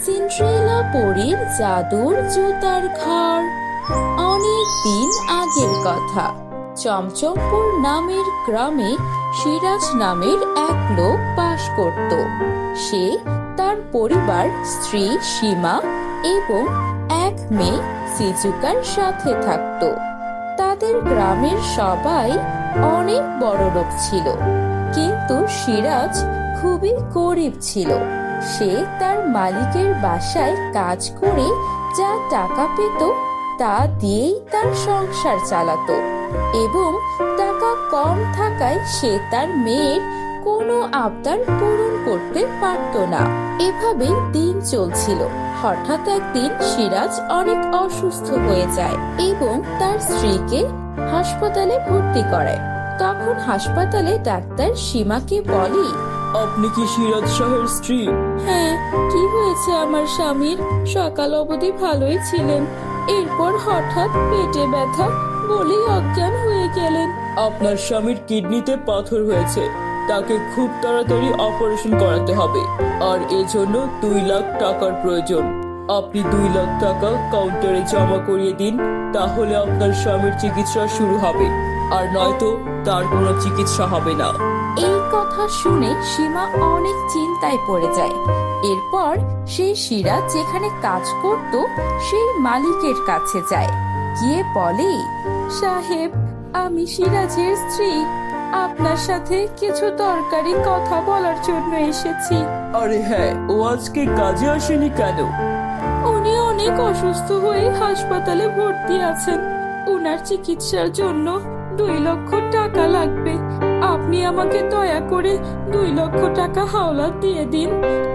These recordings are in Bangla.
সিন্ড্রেলা পরীর জাদুর জুতার ঘর। অনেক দিন আগের কথা। চমচমপুর নামের গ্রামে সিরাজ নামের এক লোক বাস করত। সে, তার পরিবার, স্ত্রী সীমা এবং এক মেয়ে সিজুকার সাথে থাকত। তাদের গ্রামের সবাই অনেক বড়লোক ছিল, কিন্তু সিরাজ খুবই গরিব ছিল। সে তার মালিকের বাসায় কাজ করে যা টাকা পেত তা দিয়েই তার সংসার চালাতো, এবং টাকা কম থাকায় সে তার মেয়ের কোনো আবদার পূরণ করতে পারত না। এভাবেই দিন চলছিল। হঠাৎ একদিন সিরাজ অনেক অসুস্থ হয়ে যায় এবং তার স্ত্রীকে হাসপাতালে ভর্তি করায়। তখন হাসপাতালে ডাক্তার সীমাকে বলে, আপনি কি সিরাজ শাহের স্ত্রী? হ্যাঁ, কি হয়েছে আমার স্বামীর? সকাল অবধি ভালোই ছিলেন, এরপর হঠাৎ পেটে ব্যথা বলেই অজ্ঞান হয়ে গেলেন। আপনার স্বামীর কিডনিতে পাথর হয়েছে, তাকে খুব তাড়াতাড়ি অপারেশন করাতে হবে, আর এজন্য 2 লাখ টাকার প্রয়োজন। আপনি 2 লাখ টাকা কাউন্টারে জমা করিয়ে দিন, তাহলে আপনার স্বামীর চিকিৎসা শুরু হবে, আর নয়তো তার কোনো চিকিৎসা হবে না। এই কথা শুনে সীমা অনেক চিন্তায় পড়ে যায়। এরপর সেই সিরাজ যেখানে কাজ করত সেই মালিকের কাছে যায়, গিয়ে বলে, সাহেব, আমি সিরাজের স্ত্রী, আপনার সাথে কিছু দরকারি কথা বলার জন্য এসেছি। আরে হ্যাঁ, ও আজকে কাজে আসেনি কেন? উনি অনেক অসুস্থ হয়ে হাসপাতালে ভর্তি আছেন। ওনার চিকিৎসার জন্য 2 লক্ষ টাকা লাগবে। আপনি আমাকে দয়া করে 2 লক্ষ টাকা হাওলাত দিয়ে দিন।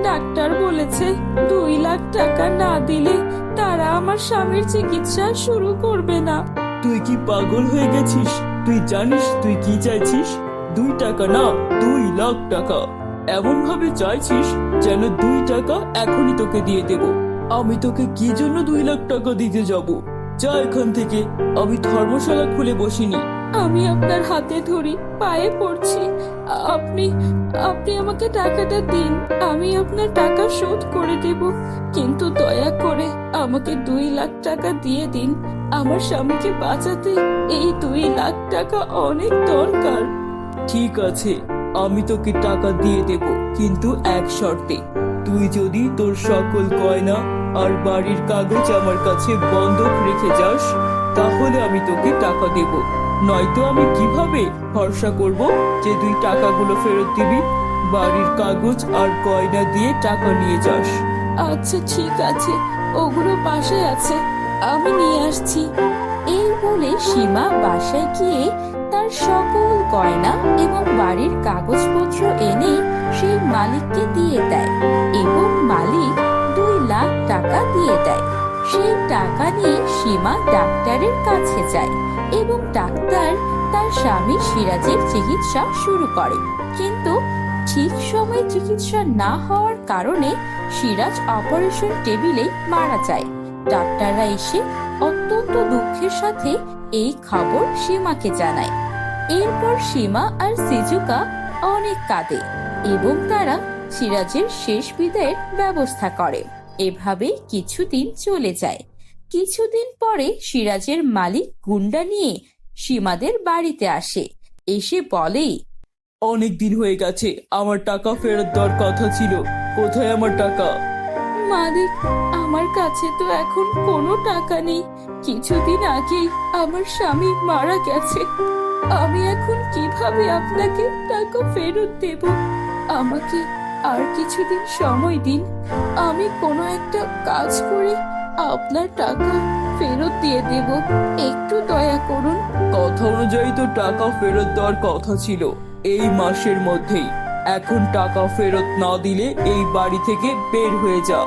ডাক্তার বলেছে 2 লাখ টাকা না দিলে তারা আমার স্বামীর চিকিৎসা শুরু করবে না। তুই কি পাগল হয়ে গেছিস? তুই জানিস তুই কি চাইছিস? 2 টাকা না, 2 লাখ টাকা। এমন ভাবে চাইছিস যেন 2 টাকা এখনই তোকে দিয়ে দেব। আমি তোকে কি জন্য 2 লাখ টাকা দিতে যাব? যা এখান থেকে। আমি ধর্মশালা খুলে বসিনি। আমি আপনার হাতে ধরি, পায়ে পড়ছি, আপনি আপনি আমাকে টাকাটা দিন। আমি আপনার টাকা শোধ করে দেব, কিন্তু দয়া করে আমাকে 2 লাখ টাকা দিয়ে দিন। আমার স্বামীকে বাঁচাতে এই 2 লাখ টাকা অনেক দরকার। ঠিক আছে, আমি তোকে টাকা দিয়ে দেব, কিন্তু এক শর্তে। তুই যদি তোর সকল গয়না আর বাড়ির কাগজ আমার কাছে বন্ধক রেখে যাস, তাহলে আমি তোকে টাকা দেব। নয়তো আমি কিভাবে ভরসা করব যে তুই টাকাগুলো ফেরত দিবি? বাড়ির কাগজ আর গয়না দিয়ে টাকা নিয়ে যাস। আচ্ছা ঠিক আছে, ওগুলো বাসায় আছে, আমি নিয়ে আসছি। এই বলে সীমা বাসায় গিয়ে তার সকল গয়না এবং বাড়ির কাগজপত্র এনে সেই মালিককে দিয়ে দেয়, এবং মালিক 2 লাখ টাকা দিয়ে দেয়। সেই টাকা নিয়ে সীমা ডাক্তারের কাছে যায় এবং ডাক্তার তার স্বামী সিরাজের চিকিৎসা শুরু করে। কিন্তু ঠিক সময়ে চিকিৎসা না হওয়ার কারণে সিরাজ অপারেশন টেবিলে মারা যায়। ডাক্তাররা এসে অত্যন্ত দুঃখের সাথে এই খবর সীমাকে জানায়। এরপর সীমা আর সিজুকা অনেক কাঁদে এবং তারা সিরাজের শেষ বিদায়ের ব্যবস্থা করে। এভাবে কিছুদিন চলে যায়। কিছুদিন পরে সিরাজের মালিক গুন্ডা নিয়ে সীমাদের বাড়িতে আসে, এসে বলে, অনেক দিন হয়ে গেছে, আমার টাকা ফেরত দেওয়ার কথা ছিল। কোথায় আমার টাকা? মালিক, আমার কাছে তো এখন কোনো টাকা নেই। কিছুদিন আগেই আমার স্বামী মারা গেছে। আমি এখন কিভাবে আপনাকে টাকা ফেরত দেব? আমাকে আর কিছুদিন সময় দিন। আমি কোনো একটা কাজ করে আপনার টাকা ফেরত দিয়ে দেব, একটু দয়া করুন। কথা অনুযায়ী তো টাকা ফেরত দেওয়ার কথা ছিল এই মাসের মধ্যেই। এখন টাকা ফেরত না দিলে এই বাড়ি থেকে বের হয়ে যা।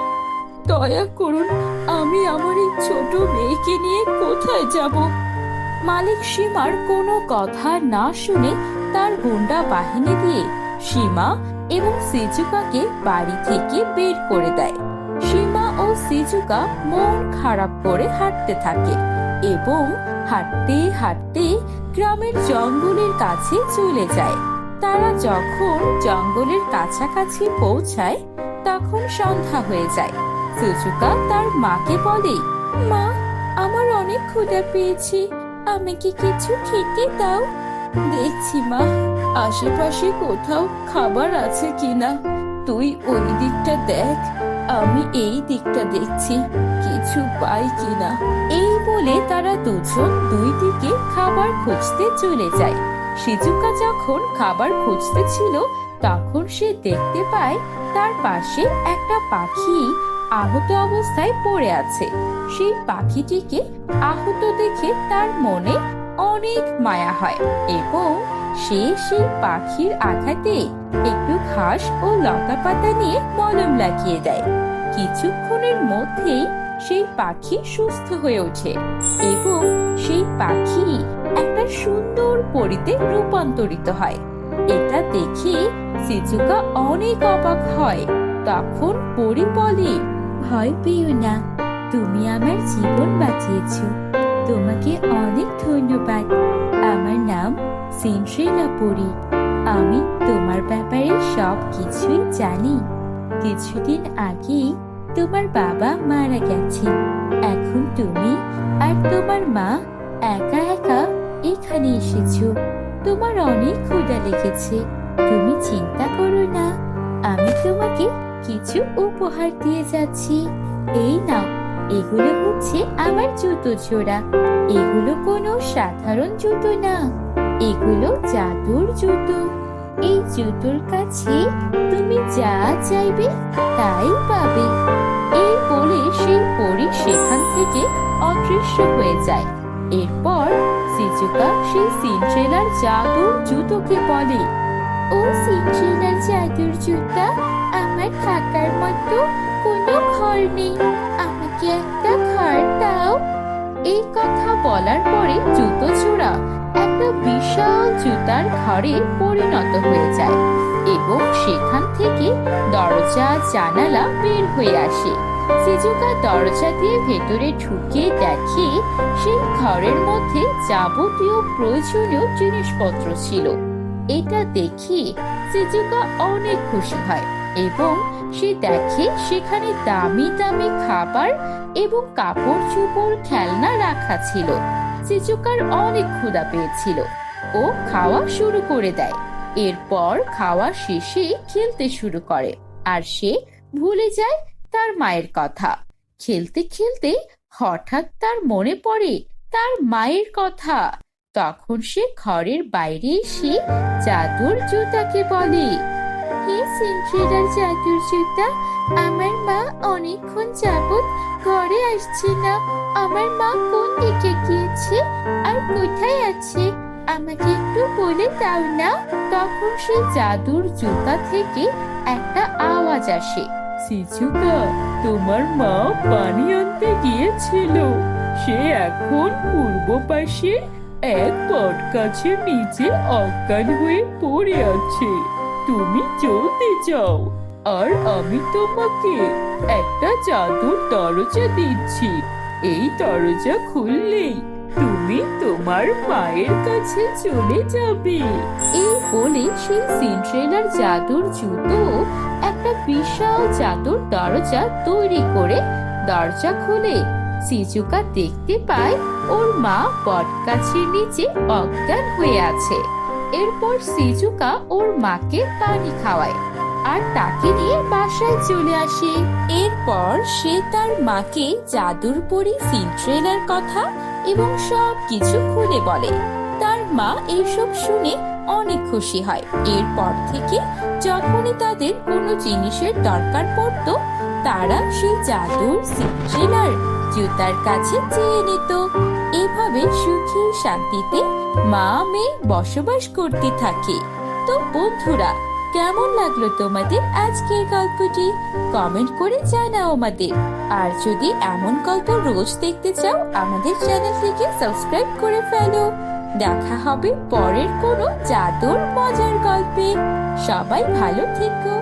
দয়া করুন, আমি আমার এই ছোট মেয়েকে নিয়ে কোথায় যাব? মালিক সীমার কোনো কথা না শুনে তার গুন্ডা বাহিনী দিয়ে সীমা এবং সিজুকাকে বাড়ি থেকে বের করে দেয়। সীমা ও সিজুকা মন খারাপ করে হাঁটতে থাকে এবং হাঁটতে হাঁটতে গ্রামের জঙ্গলের কাছে চলে যায়। তারা যখন জঙ্গলের কাছাকাছি পৌঁছায় তখন সন্ধ্যা হয়ে যায়। সিজুকা তার মাকে বলে, মা, আমার অনেক ক্ষুধা পেয়েছে, আমাকে কিছু খেতে দাও। দেখছি মা, আশেপাশে কোথাও খাবার আছে কিনা। তুই ওই দিকটা দেখ, আমি এই দিকটা দেখছি, কিছু পাই কিনা। এই বলে তারা দুজন দুই দিকে খাবার খুঁজতে চলে যায়। সিজুকা যখন খাবার খুঁজতে ছিল তখন সে দেখতে পায় তার পাশে একটা পাখি আহত অবস্থায় পড়ে আছে। সেই পাখিটিকে আহত দেখে তার মনে অনেক মায়া হয় এবং সে সেই পাখির আঘাতে একটু ঘাস ও লতা পাতা নিয়ে মলম লাগিয়ে দেয়। কিছুক্ষণের মধ্যেই সেই পাখি সুস্থ হয়ে ওঠে এবং সেই পাখি একটা সুন্দর পরীতে রূপান্তরিত হয়। এটা দেখে সিজুকা অনেক অবাক হয়। তখন পরী বলে, ভয় পেও না, তুমি আমার জীবন বাঁচিয়েছো, তোমাকে অনেক ধন্যবাদ। আমার নাম সিনড্রেলা পরী। আমি তোমার ব্যাপারে সব কিছুই জানি। কিছুদিন আগে তোমার বাবা মারা গেছে। এখন তুমি আর তোমার মা একা একা এখানে এসেছো। তোমার অনেক ক্ষুধা লেগেছে। তুমি চিন্তা করো না, আমি তোমাকে কিছু উপহার দিয়ে যাচ্ছি। এই নাও, এগুলো হচ্ছে আমার জুতো জোড়া। এগুলো কোনো সাধারণ জুতো না, এগুলো জাদুর জুতো। এই জুতোর কাছে তুমি যা চাইবে তাই পাবে। এই বলে সেই পরী সেখান থেকে অদৃশ্য হয়ে যায়। এরপর সিজুকা সেই সিনড্রেলার জাদুর জুতোকে বলে, ও সিনড্রেলার জাদুর জুতা, আমার থাকার মতো কোনো ঘর নেই, আমাকে একটা ঘর দাও। এই কথা বলার পরে জুতো জোড়া একটা বিশাল জুতার ঘরে পরিণত হয়ে যায় এবং সেখান থেকে দরজা জানালা বের হয়ে আসে। সিজুকা দরজা দিয়ে ভেতরে ঢুকে দেখে সেই ঘরের মধ্যে যাবতীয় প্রয়োজনীয় জিনিসপত্র ছিল। এটা দেখে সিজুকা অনেক খুশি হয় এবং সে দেখে সেখানে দামি দামি খাবার এবং কাপড় চোপড় খেলনা রাখা ছিল। সিজুকার অনেক ক্ষুধা পেয়েছিল, ও খাওয়া শুরু করে দেয়। এরপর খাওয়া শেষে খেলতে শুরু করে আর সে ভুলে যায় তার মায়ের কথা। খেলতে খেলতে হঠাৎ তার মনে পড়ে তার মায়ের কথা। তখন সে ঘরের বাইরে এসে জাদুর জুতাকে বলে, হে সিনড্রেলার জাদুর জুতা, আমার মা অনেকক্ষণ যাবত ঘরে আসছে না। আমার মা কোন দিকে গিয়েছে আর কোথায় আছে, আমাকে একটু বলে দাও না। তখন সে জাদুর জুতা থেকে একটা আওয়াজ আসে, সিজুকা, তোমার মা পানি আনতে গিয়েছিল। সে এখন পূর্ব পাশে এক বট গাছের নিচে অজ্ঞান হয়ে পড়ে আছে। তুমি জলদি যাও, আর আমি তোমাকে একটা জাদুর দরজা দিচ্ছি। এই দরজা খুললেই তুমি তোমার মায়ের কাছে চলে যাবে। এই বলে সেই সিনড্রেলার জাদুর জুতো একটা বিশাল জাদুর দরজা তৈরি করে দরজা খুলে সিজুকা দেখতে পায় ওর মা বটগাছের নিচে অজ্ঞান হয়ে আছে। এরপর সিজুকা ওর মাকে পানি খাওয়ায় আর তাকে নিয়ে বাসায় চলে আসে। এরপর সে তার মাকে জাদুর পরী সিনড্রেলার কথা এবং সব কিছু খুলে বলে। তার মা এইসব শুনে অনেক খুশি হয়। এরপর থেকে যখনই তাদের কোনো জিনিসের দরকার পড়তো তারা সেই জাদুর সিনড্রেলার জুতার কাছে চেয়ে নিত। এভাবে সুখী শান্তিতে মা মেয়ে বসবাস করতে থাকে। তো বন্ধুরা, কেমন লাগলো তোমাদের আজকের গল্পটি? কমেন্ট করে জানাও আমাদের। আর যদি এমন গল্প রোজ দেখতে চাও আমাদের চ্যানেলটিকে সাবস্ক্রাইব করে ফেলো। দেখা হবে পরের কোনো জাদুর মজার গল্পে। সবাই ভালো থেকো।